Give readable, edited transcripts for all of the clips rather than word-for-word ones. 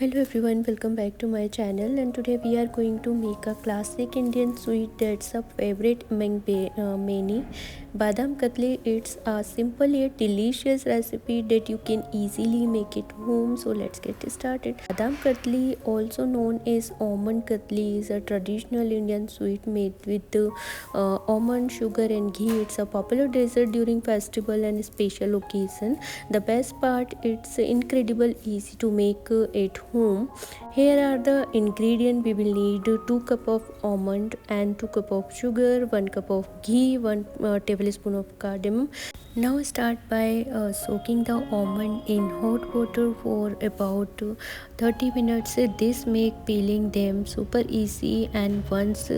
Hello everyone, welcome back to my channel, and today we are going to make a classic Indian sweet that's a favorite among many. Badam Katli. It's a simple yet delicious recipe that you can easily make at home. So let's get started. Badam Katli, also known as almond katli, is a traditional Indian sweet made with almond, sugar and ghee. It's a popular dessert during festival and special occasion. The best part, it's incredible easy to make at home. Here are the ingredients we will need: 2 cup of almond and 2 cup of sugar, 1 cup of ghee, 1 tablespoon of cardamom. Now start by soaking the almond in hot water for about 30 minutes. This make peeling them super easy, and once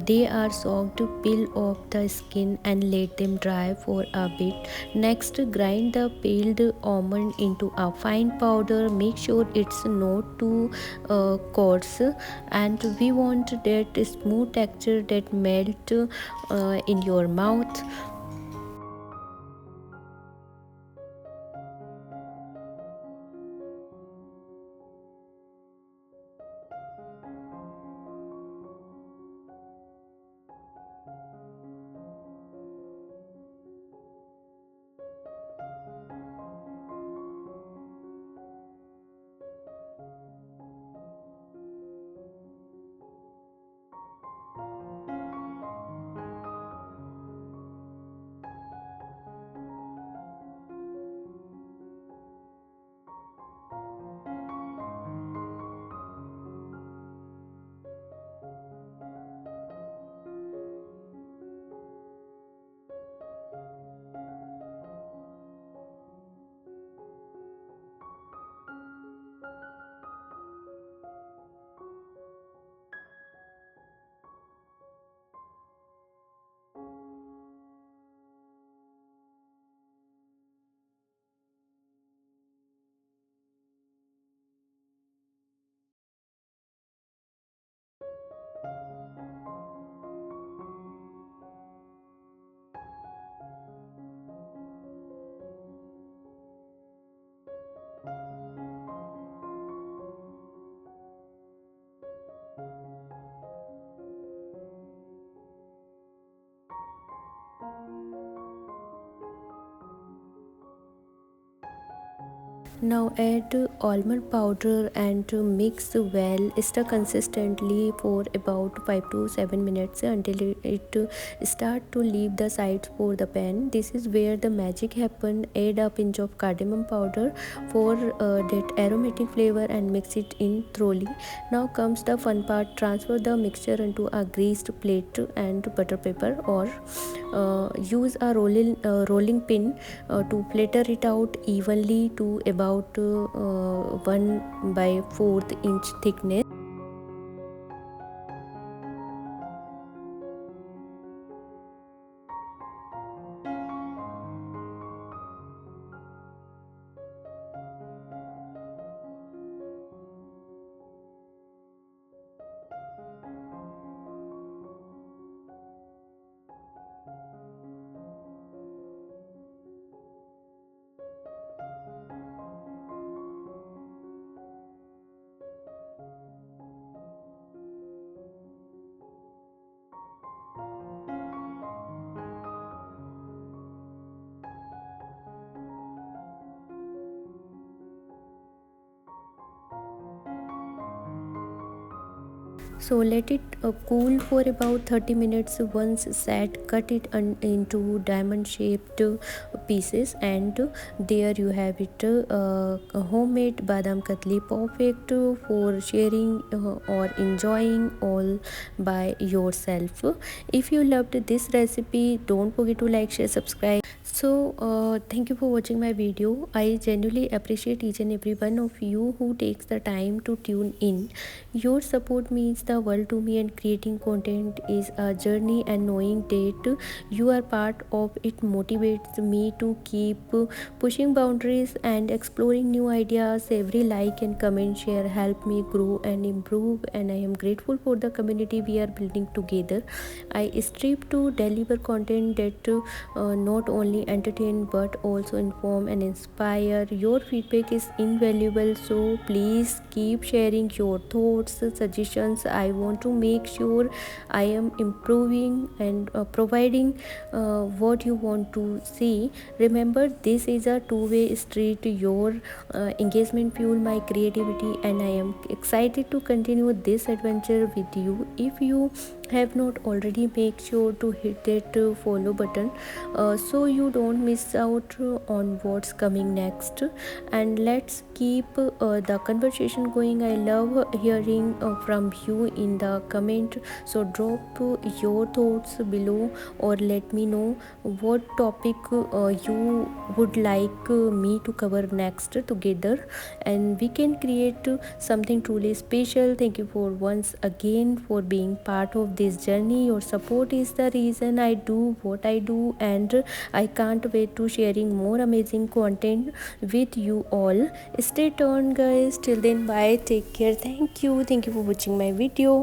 they are soaked, peel off the skin and let them dry for a bit. Next, grind the peeled almond into a fine powder. Make sure it's not too coarse, and we want that smooth texture that melt in your mouth. Now add almond powder and mix well. Stir consistently for about 5 to 7 minutes until it start to leave the sides for the pan. This is where the magic happen. Add a pinch of cardamom powder for that aromatic flavor and mix it in thoroughly. Now comes the fun part. Transfer the mixture into a greased plate and butter paper, or use a rolling pin to flatter it out evenly to about 1 by 4th inch thickness. So let it cool for about 30 minutes. Once set, cut it into diamond shaped pieces, and there you have it, a homemade badam katli, perfect for sharing or enjoying all by yourself. If you loved this recipe, don't forget to like, share, subscribe. So thank you for watching my video. I genuinely appreciate each and every one of you who takes the time to tune in. Your support means the world to me, and creating content is a journey, and knowing that you are part of it motivates me to keep pushing boundaries and exploring new ideas. Every like and comment share help me grow and improve, and I am grateful for the community we are building together. I strive to deliver content that not only only entertain but also inform and inspire. Your feedback is invaluable, so please keep sharing your thoughts, suggestions. I want to make sure I am improving and providing what you want to see. Remember, this is a two-way street. Your engagement fuel my creativity, and I am excited to continue this adventure with you. If you have not already, make sure to hit that follow button so you don't miss out on what's coming next. And let's keep the conversation going. I love hearing from you in the comment, so drop your thoughts below or let me know what topic you would like me to cover next together, and we can create something truly special. Thank you for once again for being part of this journey. Your support is the reason I do what I do, and I can't wait to sharing more amazing content with you all. Stay tuned guys, till then bye, take care, thank you for watching my video.